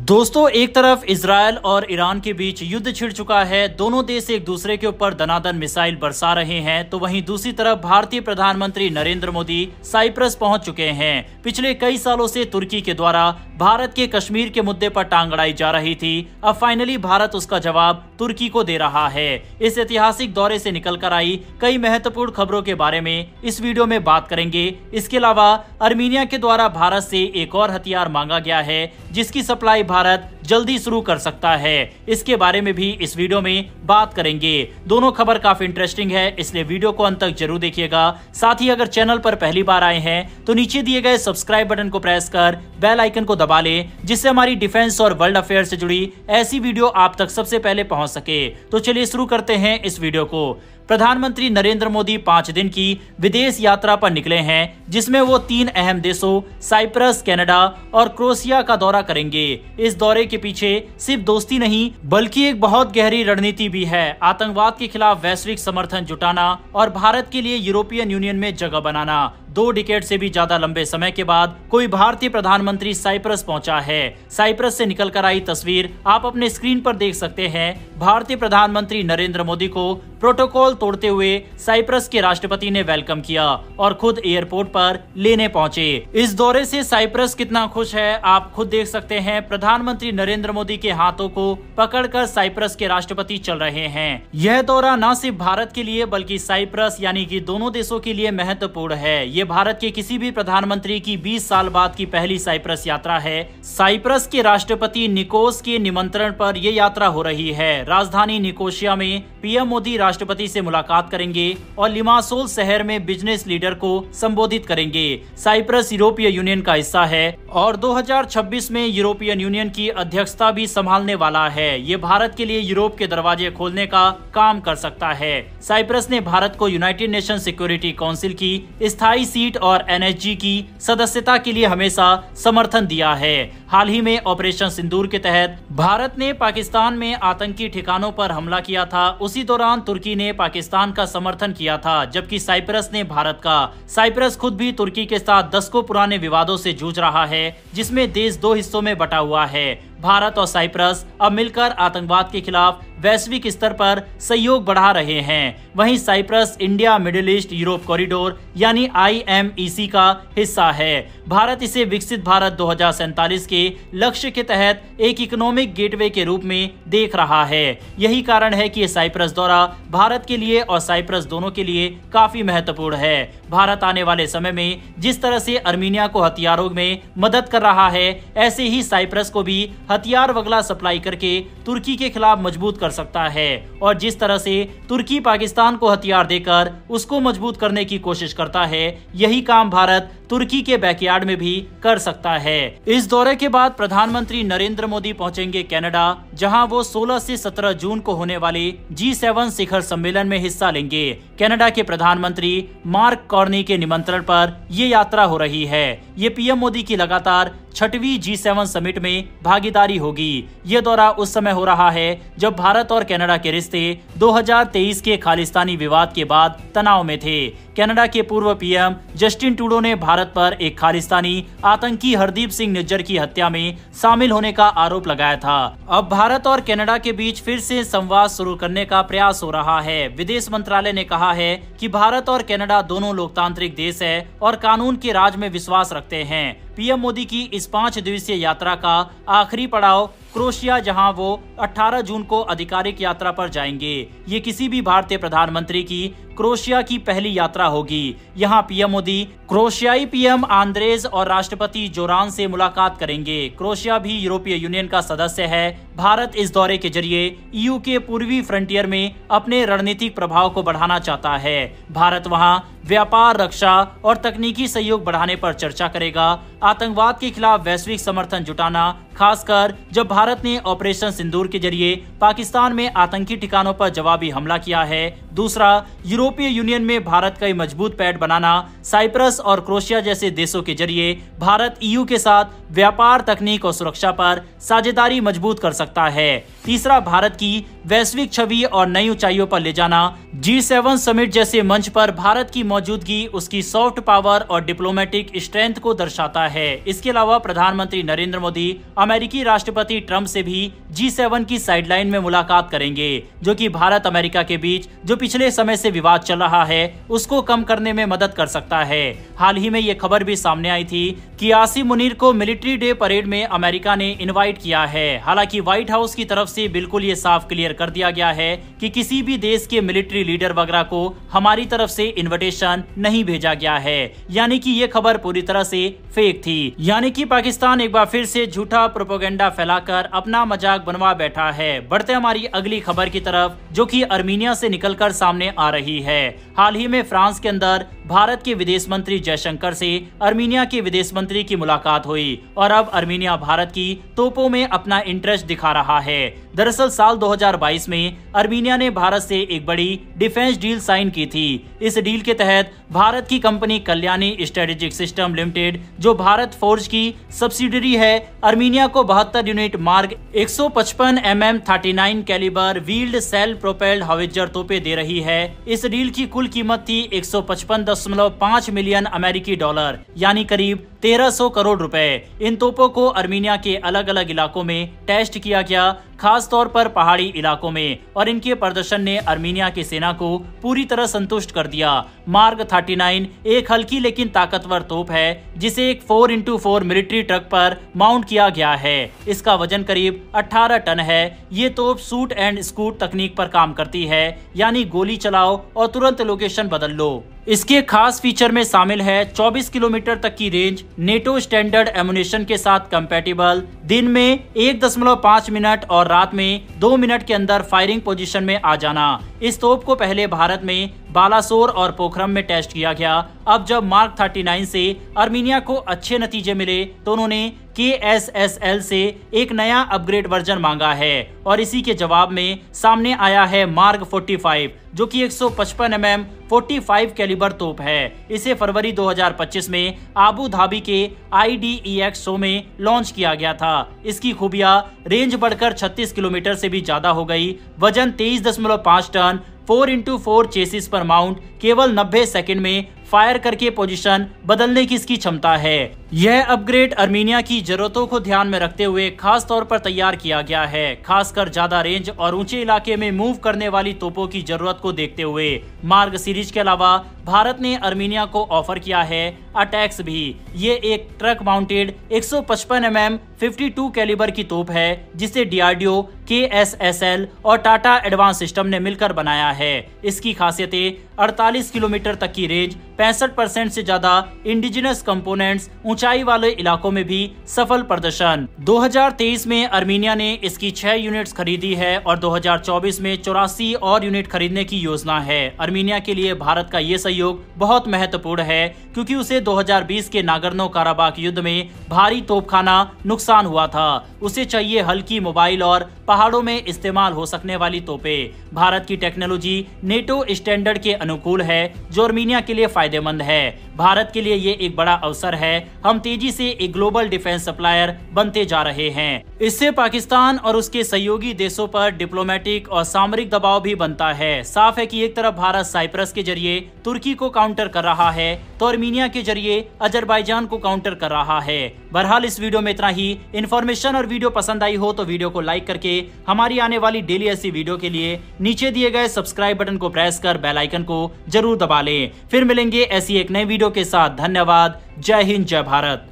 दोस्तों, एक तरफ इजरायल और ईरान के बीच युद्ध छिड़ चुका है। दोनों देश एक दूसरे के ऊपर दनादन मिसाइल बरसा रहे हैं, तो वहीं दूसरी तरफ भारतीय प्रधानमंत्री नरेंद्र मोदी साइप्रस पहुंच चुके हैं। पिछले कई सालों से तुर्की के द्वारा भारत के कश्मीर के मुद्दे पर टांग अड़ाई जा रही थी। अब फाइनली भारत उसका जवाब तुर्की को दे रहा है। इस ऐतिहासिक दौरे से निकलकर आई कई महत्वपूर्ण खबरों के बारे में इस वीडियो में बात करेंगे। इसके अलावा अर्मीनिया के द्वारा भारत से एक और हथियार मांगा गया है, जिसकी सप्लाई भारत जल्दी शुरू कर सकता है। इसके बारे में भी इस वीडियो में बात करेंगे। दोनों खबर काफी इंटरेस्टिंग है, इसलिए वीडियो को अंत तक जरूर देखिएगा। साथ ही अगर चैनल पर पहली बार आए हैं तो नीचे दिए गए सब्सक्राइब बटन को प्रेस कर बेल आइकन को दबा लें, जिससे हमारी डिफेंस और वर्ल्ड अफेयर से जुड़ी ऐसी वीडियो आप तक सबसे पहले पहुंच सके। तो चलिए शुरू करते हैं इस वीडियो को। प्रधानमंत्री नरेंद्र मोदी 5 दिन की विदेश यात्रा पर निकले हैं, जिसमें वो 3 अहम देशों साइप्रस, कनाडा और क्रोएशिया का दौरा करेंगे। इस दौरे के पीछे सिर्फ दोस्ती नहीं, बल्कि एक बहुत गहरी रणनीति भी है। आतंकवाद के खिलाफ वैश्विक समर्थन जुटाना और भारत के लिए यूरोपियन यूनियन में जगह बनाना। 2 डिकेड से भी ज्यादा लंबे समय के बाद कोई भारतीय प्रधानमंत्री साइप्रस पहुंचा है। साइप्रस से निकलकर आई तस्वीर आप अपने स्क्रीन पर देख सकते हैं। भारतीय प्रधानमंत्री नरेंद्र मोदी को प्रोटोकॉल तोड़ते हुए साइप्रस के राष्ट्रपति ने वेलकम किया और खुद एयरपोर्ट पर लेने पहुंचे। इस दौरे से साइप्रस कितना खुश है आप खुद देख सकते हैं। प्रधानमंत्री नरेंद्र मोदी के हाथों को पकड़कर साइप्रस के राष्ट्रपति चल रहे हैं। यह दौरा न सिर्फ भारत के लिए बल्कि साइप्रस यानी कि दोनों देशों के लिए महत्वपूर्ण है। ये भारत के किसी भी प्रधानमंत्री की 20 साल बाद की पहली साइप्रस यात्रा है। साइप्रस के राष्ट्रपति निकोस के निमंत्रण पर यह यात्रा हो रही है। राजधानी निकोसिया में पीएम मोदी राष्ट्रपति से मुलाकात करेंगे और लिमासोल शहर में बिजनेस लीडर को संबोधित करेंगे। साइप्रस यूरोपीय यूनियन का हिस्सा है और 2026 में यूरोपियन यूनियन की अध्यक्षता भी संभालने वाला है। ये भारत के लिए यूरोप के दरवाजे खोलने का काम कर सकता है। साइप्रस ने भारत को यूनाइटेड नेशन सिक्योरिटी काउंसिल की स्थायी सीट और एनएसजी की सदस्यता के लिए हमेशा समर्थन दिया है। हाल ही में ऑपरेशन सिंदूर के तहत भारत ने पाकिस्तान में आतंकी ठिकानों पर हमला किया था। उसी दौरान तुर्की ने पाकिस्तान का समर्थन किया था, जबकि साइप्रस ने भारत का। साइप्रस खुद भी तुर्की के साथ दशकों पुराने विवादों से जूझ रहा है, जिसमें देश 2 हिस्सों में बटा हुआ है। भारत और साइप्रस अब मिलकर आतंकवाद के खिलाफ वैश्विक स्तर पर सहयोग बढ़ा रहे हैं। वहीं Cyprus India Middle East Europe corridor यानी IMEC का हिस्सा है। भारत इसे विकसित भारत 2047 के लक्ष्य के तहत एक इकोनॉमिक गेटवे के रूप में देख रहा है। यही कारण है कि ये साइप्रस दौरा भारत के लिए और साइप्रस दोनों के लिए काफी महत्वपूर्ण है। भारत आने वाले समय में जिस तरह से अर्मीनिया को हथियारों में मदद कर रहा है, ऐसे ही साइप्रस को भी हथियार वगैरह सप्लाई करके तुर्की के खिलाफ मजबूत कर सकता है। और जिस तरह से तुर्की पाकिस्तान को हथियार देकर उसको मजबूत करने की कोशिश करता है, यही काम भारत तुर्की के बैकयार्ड में भी कर सकता है। इस दौरे के बाद प्रधानमंत्री नरेंद्र मोदी पहुंचेंगे कनाडा, जहां वो 16 से 17 जून को होने वाले G7 शिखर सम्मेलन में हिस्सा लेंगे। कनाडा के प्रधानमंत्री मार्क कार्नी के निमंत्रण पर ये यात्रा हो रही है। ये पीएम मोदी की लगातार 6वीं G7 समिट में भागीदारी होगी। ये दौरा उस समय हो रहा है जब भारत और कनाडा के रिश्ते 2023 के खालिस्तानी विवाद के बाद तनाव में थे। कनाडा के पूर्व पीएम जस्टिन ट्रूडो ने भारत पर एक खालिस्तानी आतंकी हरदीप सिंह निज्जर की हत्या में शामिल होने का आरोप लगाया था। अब भारत और कनाडा के बीच फिर से संवाद शुरू करने का प्रयास हो रहा है। विदेश मंत्रालय ने कहा है कि भारत और कनाडा दोनों लोकतांत्रिक देश है और कानून के राज में विश्वास रखते हैं। पीएम मोदी की इस 5 दिवसीय यात्रा का आखिरी पड़ाव क्रोएशिया, जहां वो 18 जून को आधिकारिक यात्रा पर जाएंगे। ये किसी भी भारतीय प्रधानमंत्री की क्रोएशिया की पहली यात्रा होगी। यहां पीएम मोदी क्रोएशियाई पीएम आंद्रेज और राष्ट्रपति जोरान से मुलाकात करेंगे। क्रोएशिया भी यूरोपीय यूनियन का सदस्य है। भारत इस दौरे के जरिए EU के पूर्वी फ्रंटियर में अपने रणनीतिक प्रभाव को बढ़ाना चाहता है। भारत वहां व्यापार, रक्षा और तकनीकी सहयोग बढ़ाने पर चर्चा करेगा। आतंकवाद के खिलाफ वैश्विक समर्थन जुटाना, खासकर जब भारत ने ऑपरेशन सिंदूर के जरिए पाकिस्तान में आतंकी ठिकानों पर जवाबी हमला किया है। दूसरा, यूरोपीय यूनियन में भारत का मजबूत पैठ बनाना। साइप्रस और क्रोएशिया जैसे देशों के जरिए भारत EU के साथ व्यापार, तकनीक और सुरक्षा पर साझेदारी मजबूत कर सकता है। तीसरा, भारत की वैश्विक छवि और नई ऊंचाइयों पर ले जाना। G7 समिट जैसे मंच पर भारत की मौजूदगी उसकी सॉफ्ट पावर और डिप्लोमेटिक स्ट्रेंथ को दर्शाता है। इसके अलावा प्रधानमंत्री नरेंद्र मोदी अमेरिकी राष्ट्रपति ट्रंप से भी G7 की साइडलाइन में मुलाकात करेंगे, जो कि भारत अमेरिका के बीच जो पिछले समय से विवाद चल रहा है उसको कम करने में मदद कर सकता है। हाल ही में ये खबर भी सामने आई थी कि आसिम मुनीर को मिलिट्री डे परेड में अमेरिका ने इनवाइट किया है। हालांकि व्हाइट हाउस की तरफ से बिल्कुल ये साफ क्लियर कर दिया गया है कि किसी भी देश के मिलिट्री लीडर वगैरह को हमारी तरफ से इनविटेशन नहीं भेजा गया है, यानी कि ये खबर पूरी तरह से फेक थी। यानी कि पाकिस्तान एक बार फिर से झूठा प्रोपेगेंडा फैलाकर अपना मजाक बनवा बैठा है। बढ़ते हमारी अगली खबर की तरफ, जो कि अर्मीनिया से निकलकर सामने आ रही है। हाल ही में फ्रांस के अंदर भारत के विदेश मंत्री जयशंकर से अर्मीनिया के विदेश मंत्री की मुलाकात हुई और अब अर्मीनिया भारत की तोपों में अपना इंटरेस्ट दिखा रहा है। दरअसल साल 2022 में अर्मीनिया ने भारत से एक बड़ी डिफेंस डील साइन की थी। इस डील के तहत भारत की company Kalyani strategic system limited, जो भारत फोर्ज की सब्सिडरी है, अर्मीनिया को 72 unit mark 155 mm 39 calibre wheeled self propelled howitzer तोपे दे रही है। इस डील की कुल कीमत थी 155.5 मिलियन अमेरिकी डॉलर, यानी करीब 1300 करोड़ रुपए। इन तोपों को अर्मीनिया के अलग अलग इलाकों में टेस्ट किया गया, खास तौर पर पहाड़ी इलाकों में, और इनके प्रदर्शन ने अर्मीनिया की सेना को पूरी तरह संतुष्ट कर दिया। मार्क 39 एक हल्की लेकिन ताकतवर तोप है, जिसे एक 4x4 मिलिट्री ट्रक पर माउंट किया गया है। इसका वजन करीब 18 टन है। ये तोप शूट एंड स्कूट तकनीक पर काम करती है, यानी गोली चलाओ और तुरंत लोकेशन बदल लो। इसके खास फीचर में शामिल है 24 किलोमीटर तक की रेंज, नेटो स्टैंडर्ड एमुनेशन के साथ कंपैटिबल, दिन में 1.5 मिनट और रात में 2 मिनट के अंदर फायरिंग पोजीशन में आ जाना। इस तोप को पहले भारत में बालासोर और पोखरम में टेस्ट किया गया। अब जब मार्क 39 से अर्मीनिया को अच्छे नतीजे मिले तो उन्होंने KSSL से एक नया अपग्रेड वर्जन मांगा है और इसी के जवाब में सामने आया है मार्क 45, जो कि 155 mm 45 कैलिबर तोप है। इसे फरवरी 2025 में आबू धाबी के IDEX शो में लॉन्च किया गया था। इसकी खूबियां, रेंज बढ़कर 36 किलोमीटर से भी ज्यादा हो गई, वजन 23.5 टन, 4x4 चेसिस पर माउंट, केवल 90 सेकंड में फायर करके पोजीशन बदलने की इसकी क्षमता है। यह अपग्रेड अर्मीनिया की जरूरतों को ध्यान में रखते हुए खास तौर पर तैयार किया गया है, खासकर ज्यादा रेंज और ऊंचे इलाके में मूव करने वाली तोपों की जरूरत को देखते हुए। मार्ग सीरीज के अलावा भारत ने अर्मीनिया को ऑफर किया है अटैक्स भी। ये एक ट्रक माउंटेड 155 mm 52 कैलिबर की तोप है, जिसे DRDO, KSSL और टाटा एडवांस सिस्टम ने मिलकर बनाया है। इसकी खासियतें 48 किलोमीटर तक की रेंज, 65% से ज्यादा इंडिजिनस कंपोनेंट्स, ऊंचाई वाले इलाकों में भी सफल प्रदर्शन। 2023 में अर्मीनिया ने इसकी 6 यूनिट्स खरीदी है और 2024 में 84 और यूनिट खरीदने की योजना है। अर्मीनिया के लिए भारत का ये सहयोग बहुत महत्वपूर्ण है, क्योंकि उसे 2020 के नागर्नो काराबाख युद्ध में भारी तोपखाना नुकसान हुआ था। उसे चाहिए हल्की, मोबाइल और पहाड़ों में इस्तेमाल हो सकने वाली तोपें। भारत की टेक्नोलॉजी नेटो स्टैंडर्ड के अनुकूल है, जो अर्मीनिया के लिए फायदेमंद है। भारत के लिए ये एक बड़ा अवसर है। हम तेजी से एक ग्लोबल डिफेंस सप्लायर बनते जा रहे हैं। इससे पाकिस्तान और उसके सहयोगी देशों पर डिप्लोमेटिक और सामरिक दबाव भी बनता है। साफ है कि एक तरफ भारत साइप्रस के जरिए तुर्की को काउंटर कर रहा है, तो अर्मीनिया के जरिए अजरबैजान को काउंटर कर रहा है। बहरहाल इस वीडियो में इतना ही। इन्फॉर्मेशन और वीडियो पसंद आई हो तो वीडियो को लाइक करके हमारी आने वाली डेली ऐसी वीडियो के लिए नीचे दिए गए सब्सक्राइब बटन को प्रेस कर बेल आइकन को जरूर दबा लें। फिर मिलेंगे ऐसी एक नई वीडियो के साथ। धन्यवाद। जय हिंद, जय भारत।